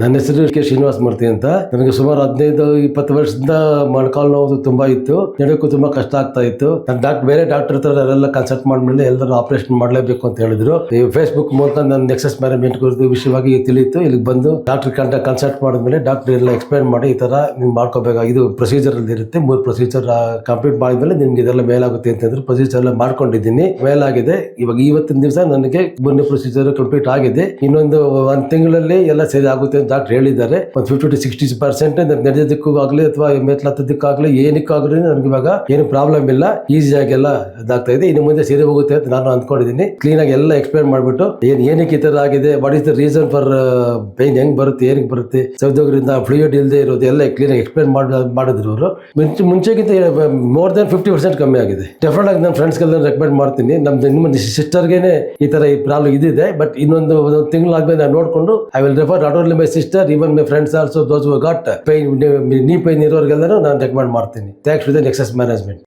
ನನ್ನ ಹೆಸರು ಕೆ ಶ್ರೀನಿವಾಸ ಮೂರ್ತಿ ಅಂತ. ನನಗೆ ಸುಮಾರು 15-20 ವರ್ಷದಿಂದ ಮೊಣಕಾಲು ನೋವು ತುಂಬಾ ಇತ್ತು. ನಡೆಯೋಕ್ಕೂ ತುಂಬಾ ಕಷ್ಟ ಆಗ್ತಾ ಇತ್ತು. ನಾನು ಬೇರೆ ಡಾಕ್ಟರ್ ಹತ್ರ ಎಲ್ಲ ಕನ್ಸಲ್ಟ್ ಮಾಡಿದ್ಮೇಲೆ ಎಲ್ಲರೂ ಆಪರೇಷನ್ ಮಾಡಲೇಬೇಕು ಅಂತ ಹೇಳಿದ್ರು. ಈ ಫೇಸ್ಬುಕ್ ಮೂಲಕ ನನ್ನ ನೆಕ್ಸಸ್ ಮ್ಯಾನೇಜ್ಮೆಂಟ್ ಕುರಿತು ವಿಷಯವಾಗಿ ತಿಳಿಯಿತು. ಇಲ್ಲಿಗೆ ಬಂದು ಡಾಕ್ಟರ್ ಕನ್ಸಲ್ಟ್ ಮಾಡಿದ್ಮೇಲೆ ಡಾಕ್ಟರ್ ಎಲ್ಲ ಎಕ್ಸ್ಪ್ಲೈನ್ ಮಾಡಿ ಈ ತರ ನೀವು ಮಾಡ್ಕೋಬೇಕು, ಇದು ಪ್ರೊಸೀಜರ್ ಅಲ್ಲಿ ಇರುತ್ತೆ, 3 ಪ್ರೊಸೀಜರ್ ಕಂಪ್ಲೀಟ್ ಮಾಡಿದ್ಮೇಲೆ ನಿಮ್ಗೆ ಇದೆಲ್ಲ ಮೇಲಾಗುತ್ತೆ ಅಂತಂದ್ರೆ ಪ್ರೊಸೀಜರ್ ಎಲ್ಲ ಮಾಡ್ಕೊಂಡಿದ್ದೀನಿ, ಮೇಲಾಗಿದೆ. ಇವತ್ತಿನ ದಿವಸ ನನಗೆ 3ನೇ ಪ್ರೊಸೀಜರ್ ಕಂಪ್ಲೀಟ್ ಆಗಿದೆ. ಇನ್ನೊಂದು 1 ತಿಂಗಳಲ್ಲಿ ಎಲ್ಲ ಸರಿ ಆಗುತ್ತೆ ಅಂತ ಡಾಕ್ಟರ್ ಹೇಳಿದ್ದಾರೆ. ಒಂದು 50-60% ನಡೆಯೋದಕ್ಕೂ ಆಗಲಿ ಅಥವಾ ಮೆಟ್ಲತ್ತದಕ್ಕಾಗಲಿ ಏನಕ್ಕಾಗಲಿ ನನಗೆ ಇವಾಗ ಏನು ಪ್ರಾಬ್ಲಮ್ ಇಲ್ಲ, ಈಸಿಯಾಗಿ ಎಲ್ಲ ಇದಾಗ್ತಾ ಇದೆ. ಇನ್ನು ಮುಂದೆ ಸರಿ ಹೋಗುತ್ತೆ ಅಂತ ನಾನು ಅಂದ್ಕೊಂಡಿದ್ದೀನಿ. ಕ್ಲೀನ್ ಆಗಿ ಎಲ್ಲ ಎಕ್ಸ್ಪ್ಲೈನ್ ಮಾಡ್ಬಿಟ್ಟು ಏನಕ್ಕೆ ಈ ತರ ಆಗಿದೆ, what is the reason for pain, ಹೆಂಗ್ ಬರುತ್ತೆ, ಏನಕ್ಕೆ ಬರುತ್ತೆ, ಸೌದೋಗ್ರಿಂದ ಫ್ಲೂಯಿಡ್ ಇಲ್ಲದೆ ಇರೋದು ಎಲ್ಲ ಕ್ಲೀನ್ ಆಗಿ ಎಕ್ಸ್ಪ್ಲೈನ್ ಮಾಡಿದ್ರು ಅವರು. ಮುಂಚೆಗಿಂತ ಮೋರ್ ದನ್ 50% ಕಮ್ಮಿ ಆಗಿದೆ. ಡೆಫಿನೆಟ್ ಆಗಿ ನನ್ನ ಫ್ರೆಂಡ್ಸ್ಗೆಲ್ಲ ರೆಕಮೆಂಡ್ ಮಾಡ್ತೀನಿ. ನಿಮ್ಮ ಸಿಸ್ಟರ್ಗೆನೆ ಈ ತರ ಈ ಪ್ರಾಬ್ಲಮ್ ಇದಿದೆ, ಬಟ್ ಇನ್ನೊಂದು ತಿಂಗಳಾದ್ಮೇಲೆ ನಾನು ನೋಡ್ಕೊಂಡು I will refer not only my sister, even my friends also, those who got pain, knee pain ಇರೋರಿಗೆಲ್ಲರೂ ನಾನು ರೆಕಮೆಂಡ್ ಮಾಡ್ತೀನಿ. Thanks to the Nexus management.